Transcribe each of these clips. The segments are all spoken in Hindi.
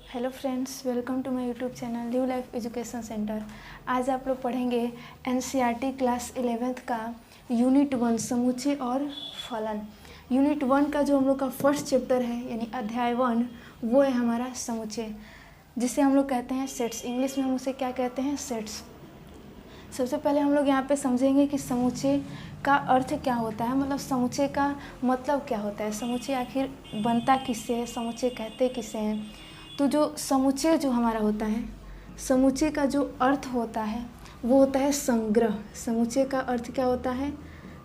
Hello friends, welcome to my YouTube channel new life education centre. आज आप लोग पढ़ेंगे एनसीईआरटी क्लास 11th का यूनिट 1 समूचे और फलन। यूनिट 1 का जो हम लोग का फर्स्ट चैप्टर है यानी अध्याय 1 वो है हमारा समूचे, जिसे हम लोग कहते हैं सेट्स। इंग्लिश में हम उसे क्या कहते हैं? सेट्स। सबसे पहले हम लोग यहाँ पे समझेंगे कि समूचे का अर्थ क्या होता है, मतलब समूचे का मतलब क्या होता है, समूचे आखिर बनता किससे है, समूचे कहते किसे हैं। तो जो समुच्चय जो हमारा होता है, समुच्चय का जो अर्थ होता है वो होता है संग्रह। समुच्चय का अर्थ क्या होता है?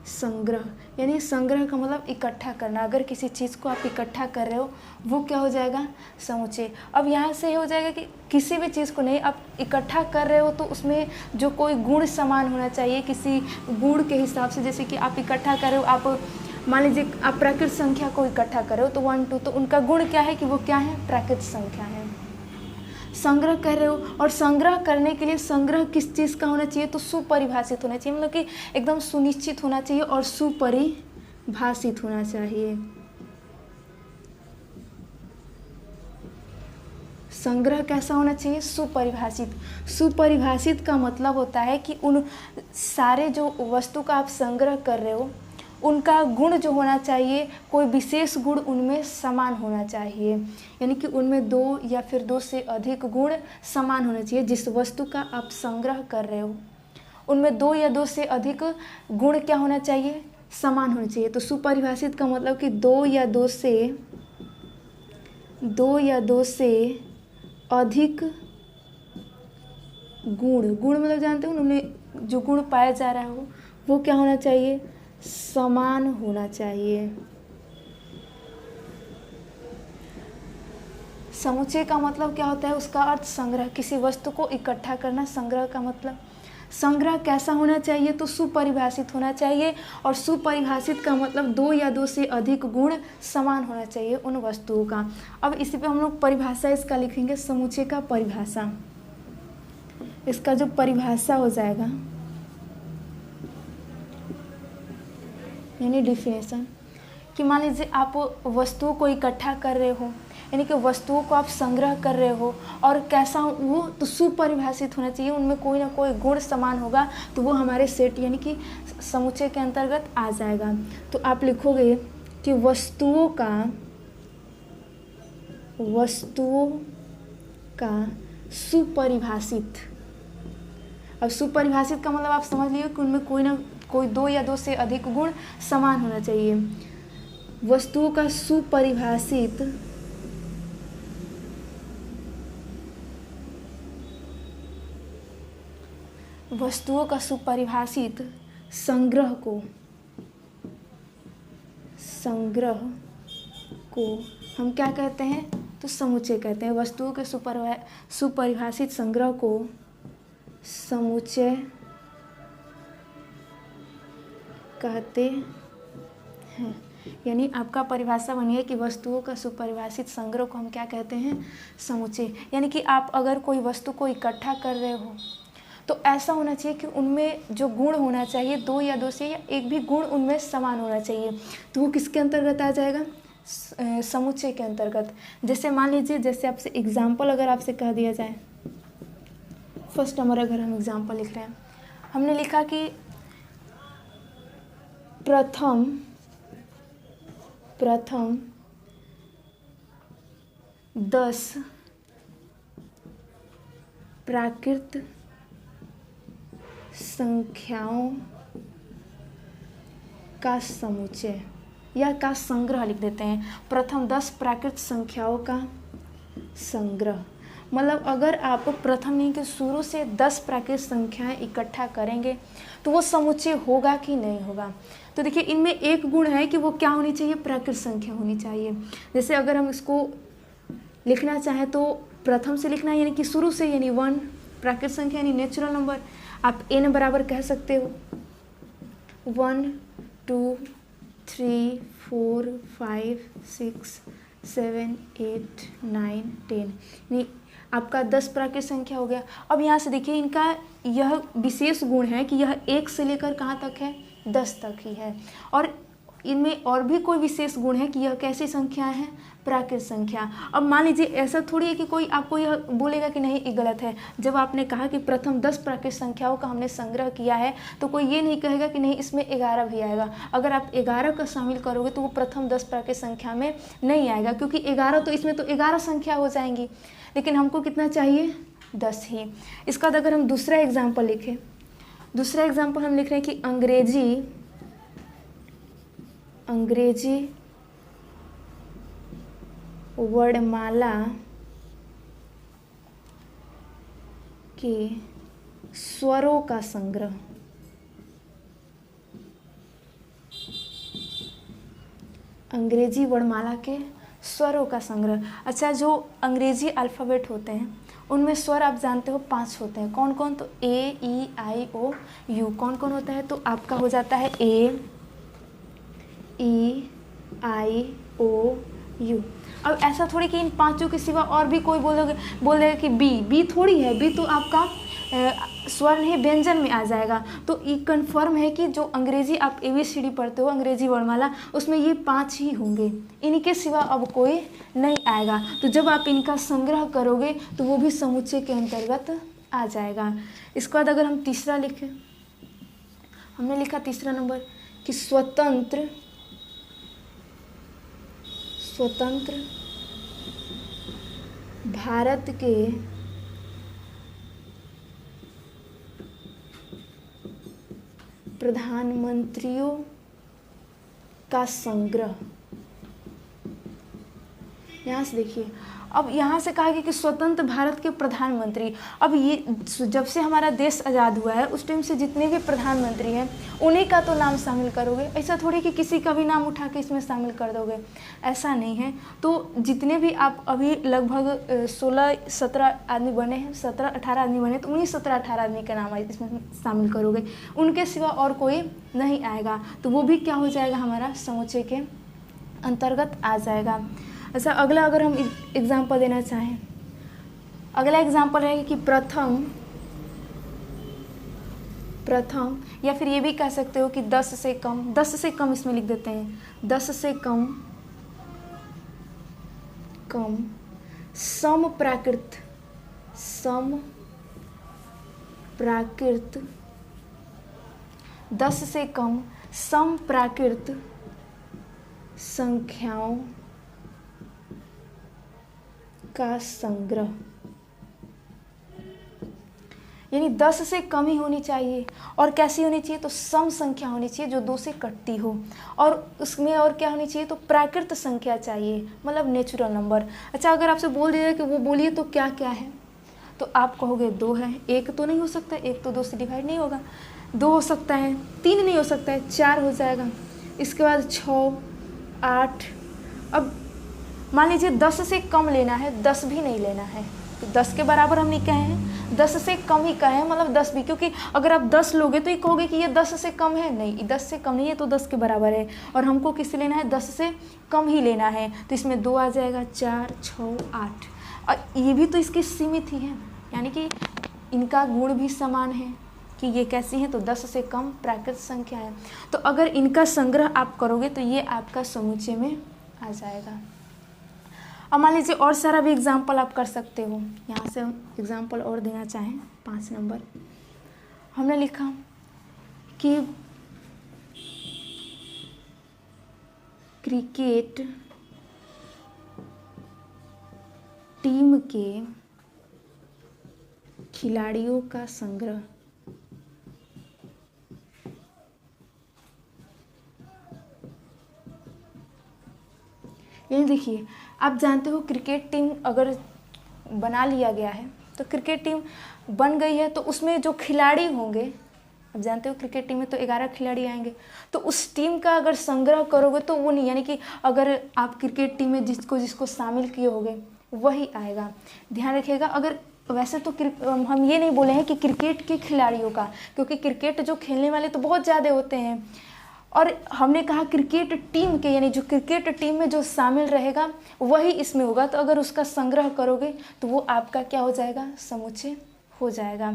संग्रह। यानी संग्रह का मतलब इकट्ठा करना। अगर किसी चीज़ को आप इकट्ठा कर रहे हो वो क्या हो जाएगा? समुच्चय। अब यहाँ से हो जाएगा कि किसी भी चीज़ को नहीं आप इकट्ठा कर रहे हो तो उसमें जो कोई गुण समान होना चाहिए, किसी गुण के हिसाब से। जैसे कि आप इकट्ठा कर रहे हो, आप मान लीजिए आप प्राकृत संख्या को इकट्ठा करो तो 1 2, तो उनका गुण क्या है कि वो क्या है? प्राकृत संख्या है। संग्रह कर रहे हो, और संग्रह करने के लिए संग्रह किस चीज़ का होना चाहिए? तो सुपरिभाषित होना चाहिए, मतलब कि एकदम सुनिश्चित होना चाहिए और सुपरिभाषित होना चाहिए। संग्रह कैसा होना चाहिए? सुपरिभाषित। सुपरिभाषित का मतलब होता है कि उन सारे जो वस्तु का आप संग्रह कर रहे हो उनका गुण जो होना चाहिए, कोई विशेष गुण उनमें समान होना चाहिए। यानी कि उनमें 2 या फिर 2 से अधिक गुण समान होना चाहिए। जिस वस्तु का आप संग्रह कर रहे हो उनमें 2 या 2 से अधिक गुण क्या होना चाहिए? समान होना चाहिए। तो सुपरिभाषित का मतलब कि 2 या 2 से अधिक गुण। गुण मतलब जानते हो, उनमें जो गुण पाया जा रहा हो वो क्या होना चाहिए? समान होना चाहिए। समुच्चय का मतलब क्या होता है? उसका अर्थ संग्रह, किसी वस्तु को इकट्ठा करना। संग्रह का मतलब संग्रह कैसा होना चाहिए? तो सुपरिभाषित होना चाहिए। और सुपरिभाषित का मतलब 2 या 2 से अधिक गुण समान होना चाहिए उन वस्तुओं का। अब इसी पे हम लोग परिभाषा इसका लिखेंगे, समुच्चय का परिभाषा। इसका जो परिभाषा हो जाएगा यानी डिफिनेशन, कि मान लीजिए आप वस्तुओं को इकट्ठा कर रहे हो, यानी कि वस्तुओं को आप संग्रह कर रहे हो, और कैसा वो तो सुपरिभाषित होना चाहिए, उनमें कोई ना कोई गुण समान होगा, तो वो हमारे सेट यानी कि समुच्चय के अंतर्गत आ जाएगा। तो आप लिखोगे कि वस्तुओं का सुपरिभाषित। अब सुपरिभाषित का मतलब आप समझ लीजिए कि उनमें कोई 2 या 2 से अधिक गुण समान होना चाहिए। वस्तुओं का सुपरिभाषित संग्रह को हम क्या कहते हैं? तो समुच्चय कहते हैं। वस्तुओं के सुपरिभाषित संग्रह को समुच्चय कहते हैं। यानी आपका परिभाषा बनी है कि वस्तुओं का सुपरिभाषित संग्रह को हम क्या कहते हैं? समुच्चय। यानी कि आप अगर कोई वस्तु को इकट्ठा कर रहे हो तो ऐसा होना चाहिए कि उनमें जो गुण होना चाहिए 2 या 2 से या एक भी गुण उनमें समान होना चाहिए। तो वो किसके अंतर्गत आ जाएगा? समुच्चय के अंतर्गत। जैसे मान लीजिए, जैसे आपसे एग्जाम्पल अगर आपसे कह दिया जाए, फर्स्ट नंबर अगर हम एग्जाम्पल लिख रहे हैं, हमने लिखा कि प्रथम 10 प्राकृत संख्याओं का समुच्चय या का संग्रह लिख देते हैं। प्रथम 10 प्राकृत संख्याओं का संग्रह, मतलब अगर आप प्रथम नहीं कि शुरू से 10 प्राकृत संख्याएं इकट्ठा करेंगे तो वो समुच्चय होगा कि नहीं होगा। तो देखिए, इनमें एक गुण है कि वो क्या होनी चाहिए? प्राकृत संख्या होनी चाहिए। जैसे अगर हम इसको लिखना चाहें तो प्रथम से लिखना, यानी कि शुरू से, यानी 1 प्राकृत संख्या यानी नेचुरल नंबर। आप n बराबर कह सकते हो 1 2 3 4 5 6 7 8 9 10, यानी आपका 10 प्राकृत संख्या हो गया। अब यहाँ से देखिए, इनका यह विशेष गुण है कि यह 1 से लेकर कहाँ तक है? 10 तक ही है। और इनमें और भी कोई विशेष गुण है कि यह कैसी संख्याएं हैं? प्राकृत संख्या। अब मान लीजिए ऐसा थोड़ी है कि कोई आपको यह बोलेगा कि नहीं ये गलत है। जब आपने कहा कि प्रथम 10 प्राकृत संख्याओं का हमने संग्रह किया है तो कोई ये नहीं कहेगा कि नहीं इसमें 11 भी आएगा। अगर आप 11 का शामिल करोगे तो वो प्रथम 10 प्राकृत संख्या में नहीं आएगा, क्योंकि 11 तो इसमें तो 11 संख्या हो जाएंगी, लेकिन हमको कितना चाहिए 10 ही। इसका बाद अगर हम दूसरा एग्जाम्पल लिखें, दूसरा एग्जाम्पल हम लिख रहे हैं कि अंग्रेजी वर्णमाला के स्वरों का संग्रह। अंग्रेजी वर्णमाला के स्वरों का संग्रह। अच्छा, जो अंग्रेजी अल्फ़ाबेट होते हैं उनमें स्वर आप जानते हो 5 होते हैं। कौन कौन? तो ए, ई, आई, ओ, यू। कौन कौन होता है? तो आपका हो जाता है ए, ई, आई, ओ, यू। अब ऐसा थोड़ी कि इन 5 के सिवा और भी कोई बोलेगा कि बी थोड़ी है। बी तो आपका स्वर नहीं व्यंजन में आ जाएगा। तो ये कन्फर्म है कि जो अंग्रेजी आप ABCD पढ़ते हो अंग्रेजी वर्णमाला, उसमें ये 5 ही होंगे, इनके सिवा अब कोई नहीं आएगा। तो जब आप इनका संग्रह करोगे तो वो भी समुच्चय के अंतर्गत आ जाएगा। इसके बाद अगर हम तीसरा लिखें, हमने लिखा तीसरा नंबर कि स्वतंत्र भारत के प्रधानमंत्रियों का संग्रह। यहाँ से देखिए, अब यहाँ से कहा गया कि स्वतंत्र भारत के प्रधानमंत्री। अब ये जब से हमारा देश आज़ाद हुआ है उस टाइम से जितने भी प्रधानमंत्री हैं उन्हीं का तो नाम शामिल करोगे। ऐसा थोड़ी कि किसी का भी नाम उठा के इसमें शामिल कर दोगे, ऐसा नहीं है। तो जितने भी आप अभी लगभग 16-17 आदमी बने हैं, 17-18 आदमी बने, तो उन्हीं 17-18 आदमी का नाम इसमें शामिल करोगे, उनके सिवा और कोई नहीं आएगा। तो वो भी क्या हो जाएगा, हमारा समुच्चय के अंतर्गत आ जाएगा। अच्छा, अगला अगर हम एग्जाम्पल देना चाहें, अगला एग्जाम्पल है कि प्रथम, या फिर ये भी कह सकते हो कि 10 से कम इसमें लिख देते हैं। 10 से कम समप्राकृत 10 से कम समप्राकृत संख्याओं का संग्रह। यानी 10 से कम ही होनी चाहिए। और कैसी होनी चाहिए? तो सम संख्या होनी चाहिए जो 2 से कटती हो, और उसमें और क्या होनी चाहिए? तो प्राकृत संख्या चाहिए, मतलब नेचुरल नंबर। अच्छा, अगर आपसे बोल दिया कि वो बोलिए तो क्या क्या है, तो आप कहोगे 2 है। 1 तो नहीं हो सकता, 1 तो 2 से डिवाइड नहीं होगा। 2 हो सकता है, 3 नहीं हो सकता है, 4 हो जाएगा। इसके बाद 6, 8। अब मान लीजिए 10 से कम लेना है, 10 भी नहीं लेना है, तो 10 के बराबर हम नहीं कहे हैं, 10 से कम ही कहे हैं, मतलब 10 भी, क्योंकि अगर आप 10 लोगे तो ये कहोगे कि ये 10 से कम है, नहीं, 10 से कम नहीं है तो 10 के बराबर है। और हमको किससे लेना है? 10 से कम ही लेना है, तो इसमें 2 आ जाएगा, 4, 6, 8। और ये भी तो इसके सीमित ही है, यानी कि इनका गुण भी समान है कि ये कैसी हैं, तो 10 से कम प्राकृत संख्या है। तो अगर इनका संग्रह आप करोगे तो ये आपका समुच्चय में आ जाएगा। अब मान लीजिए और सारा भी एग्जाम्पल आप कर सकते हो। यहाँ से हम एग्जाम्पल और देना चाहें, 5 नंबर हमने लिखा कि क्रिकेट टीम के खिलाड़ियों का संग्रह। ये देखिए, आप जानते हो क्रिकेट टीम अगर बना लिया गया है तो क्रिकेट टीम बन गई है, तो उसमें जो खिलाड़ी होंगे, आप जानते हो क्रिकेट टीम में तो 11 खिलाड़ी आएंगे, तो उस टीम का अगर संग्रह करोगे तो वो नहीं, यानी कि अगर आप क्रिकेट टीम में जिसको शामिल किए होगे वही आएगा। ध्यान रखिएगा। अगर वैसे तो हम ये नहीं बोले हैं कि क्रिकेट के खिलाड़ियों का, क्योंकि क्रिकेट जो खेलने वाले तो बहुत ज़्यादा होते हैं, और हमने कहा क्रिकेट टीम के, यानी जो क्रिकेट टीम में जो शामिल रहेगा वही इसमें होगा। तो अगर उसका संग्रह करोगे तो वो आपका क्या हो जाएगा? समुच्चय हो जाएगा।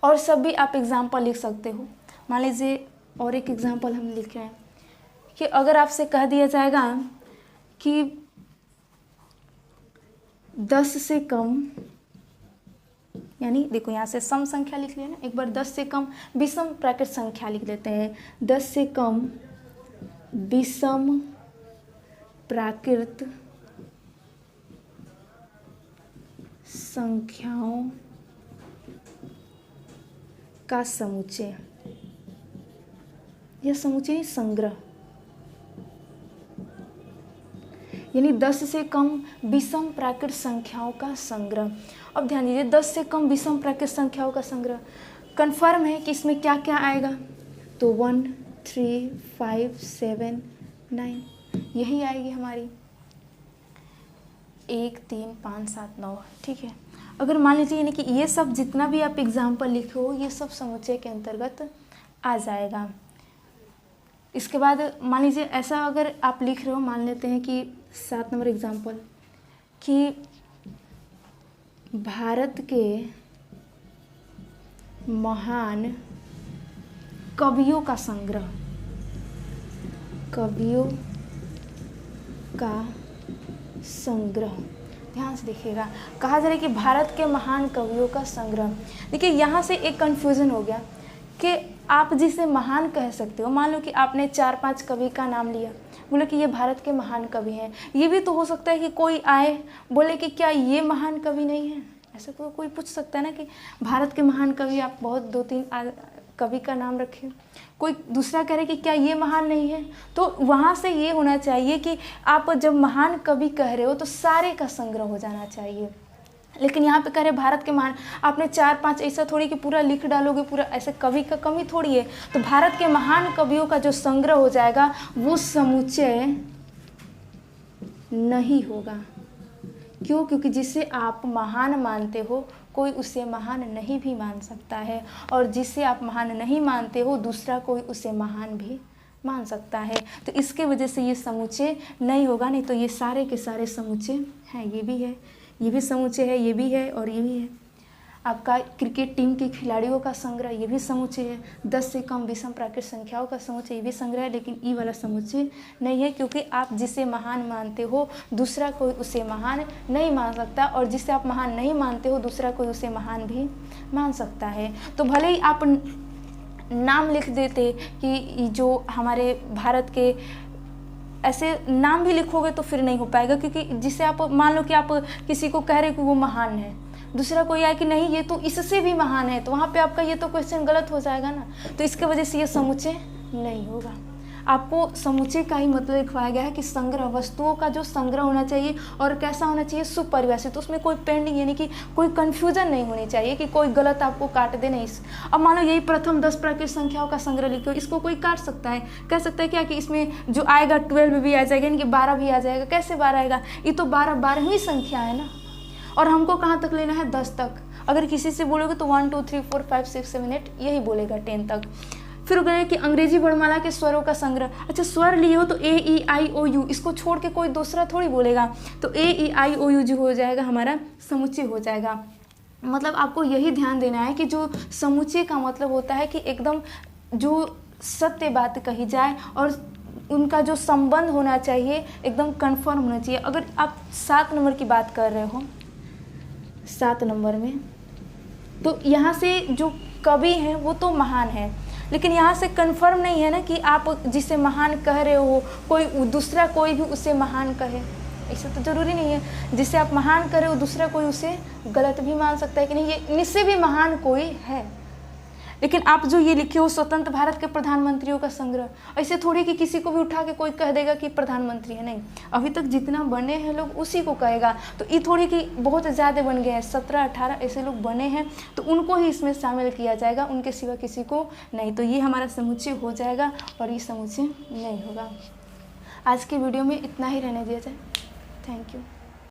और सब भी आप एग्जाम्पल लिख सकते हो। मान लीजिए और एक एग्जाम्पल हम लिख रहे हैं कि अगर आपसे कह दिया जाएगा कि 10 से कम, यानी देखो यहाँ से सम संख्या लिख लिया ना, एक बार 10 से कम विषम प्राकृत संख्या लिख लेते हैं। 10 से कम विषम प्राकृत संख्याओं का समुच्चय, यह समुच्चय संग्रह, यानी 10 से कम विषम प्राकृत संख्याओं का संग्रह। अब ध्यान दीजिए, 10 से कम विषम प्राकृत संख्याओं का संग्रह कन्फर्म है कि इसमें क्या क्या आएगा, तो 1 3 5 7 9 यही आएगी हमारी, 1 3 5 7 9, ठीक है। अगर मान लीजिए यानी कि ये सब जितना भी आप एग्जाम्पल लिखे हो ये सब समुच्चय के अंतर्गत आ जाएगा। इसके बाद मान लीजिए ऐसा अगर आप लिख रहे हो, मान लेते हैं कि 7 नंबर एग्जाम्पल, कि भारत के महान कवियों का संग्रह, कवियों का संग्रह, ध्यान से देखिएगा, कहा जा रहा है कि भारत के महान कवियों का संग्रह। देखिए यहाँ से एक कन्फ्यूज़न हो गया कि आप जिसे महान कह सकते हो, मान लो कि आपने 4-5 कवि का नाम लिया, बोले कि ये भारत के महान कवि हैं, ये भी तो हो सकता है कि कोई आए बोले कि क्या ये महान कवि नहीं है, ऐसा तो कोई पूछ सकता है ना कि भारत के महान कवि आप बहुत 2-3 कवि का नाम रखे, कोई दूसरा कह रहे कि क्या ये महान नहीं है। तो वहाँ से ये होना चाहिए कि आप जब महान कवि कह रहे हो तो सारे का संग्रह हो जाना चाहिए, लेकिन यहाँ पे कह रहे भारत के महान, आपने 4-5 ऐसा थोड़ी कि पूरा लिख डालोगे, पूरा ऐसे कवि का कमी थोड़ी है। तो भारत के महान कवियों का जो संग्रह हो जाएगा वो समुच्चय नहीं होगा। क्यों? क्योंकि जिसे आप महान मानते हो कोई उसे महान नहीं भी मान सकता है, और जिसे आप महान नहीं मानते हो दूसरा कोई उसे महान भी मान सकता है। तो इसके वजह से ये समुच्चय नहीं होगा, नहीं तो ये सारे के सारे समुच्चय हैं। ये भी है, ये भी समुच्चय है, ये भी है और ये भी है। आपका क्रिकेट टीम के खिलाड़ियों का संग्रह, ये भी समुच्चय है। 10 से कम विषम प्राकृत संख्याओं का समुच्चय, ये भी संग्रह है, लेकिन ई वाला समुच्चय नहीं है, क्योंकि आप जिसे महान मानते हो दूसरा कोई उसे महान नहीं मान सकता, और जिसे आप महान नहीं मानते हो दूसरा कोई उसे महान भी मान सकता है। तो भले ही आप नाम लिख देते कि जो हमारे भारत के, ऐसे नाम भी लिखोगे तो फिर नहीं हो पाएगा, क्योंकि जिसे आप मान लो कि आप किसी को कह रहे हो कि वो महान है, दूसरा कोई आए कि नहीं ये तो इससे भी महान है, तो वहाँ पे आपका ये तो क्वेश्चन गलत हो जाएगा ना। तो इसके वजह से ये समुच्चय नहीं होगा। आपको समुच्चय का ही मतलब लिखवाया गया है कि संग्रह, वस्तुओं का जो संग्रह होना चाहिए, और कैसा होना चाहिए, सुपरिभाषित, उसमें कोई पेंडिंग यानी कि कोई कन्फ्यूजन नहीं होनी चाहिए कि कोई गलत आपको काट दे नहीं। अब मान लो यही प्रथम 10 प्राकृत संख्याओं का संग्रह लिखो, इसको कोई काट सकता है, कह सकता है क्या कि इसमें जो आएगा 12 भी आ जाएगा, यानी कि 12 भी आ जाएगा। कैसे 12 आएगा, ये तो 12वीं संख्या है ना, और हमको कहाँ तक लेना है, 10 तक। अगर किसी से बोलोगे तो 1 2 3 4 5 6 7 8 यही बोलेगा 10 तक। फिर गए कि अंग्रेजी वर्णमाला के स्वरों का संग्रह। अच्छा, स्वर लिए हो तो A-E-I-O-U, इसको छोड़ के कोई दूसरा थोड़ी बोलेगा, तो A-E-I-O-U जो हो जाएगा हमारा समुच्चय हो जाएगा। मतलब आपको यही ध्यान देना है कि जो समुच्चय का मतलब होता है कि एकदम जो सत्य बात कही जाए और उनका जो संबंध होना चाहिए एकदम कन्फर्म होना चाहिए। अगर आप 7 नंबर की बात कर रहे हो, 7 नंबर में, तो यहाँ से जो कवि हैं वो तो महान है, लेकिन यहाँ से कंफर्म नहीं है ना कि आप जिसे महान कह रहे हो कोई दूसरा कोई भी उसे महान कहे, ऐसा तो ज़रूरी नहीं है। जिसे आप महान कह रहे हो दूसरा कोई उसे गलत भी मान सकता है कि नहीं, ये इससे भी महान कोई है। लेकिन आप जो ये लिखे हो स्वतंत्र भारत के प्रधानमंत्रियों का संग्रह, ऐसे थोड़ी कि किसी को भी उठा के कोई कह देगा कि प्रधानमंत्री है, नहीं, अभी तक जितना बने हैं लोग उसी को कहेगा। तो ये थोड़ी कि बहुत ज़्यादा बन गए हैं, 17-18 ऐसे लोग बने हैं, तो उनको ही इसमें शामिल किया जाएगा, उनके सिवा किसी को नहीं। तो ये हमारा समुच्चय हो जाएगा और ये समुच्चय नहीं होगा। आज के वीडियो में इतना ही रहने दिया जाए। Thank you.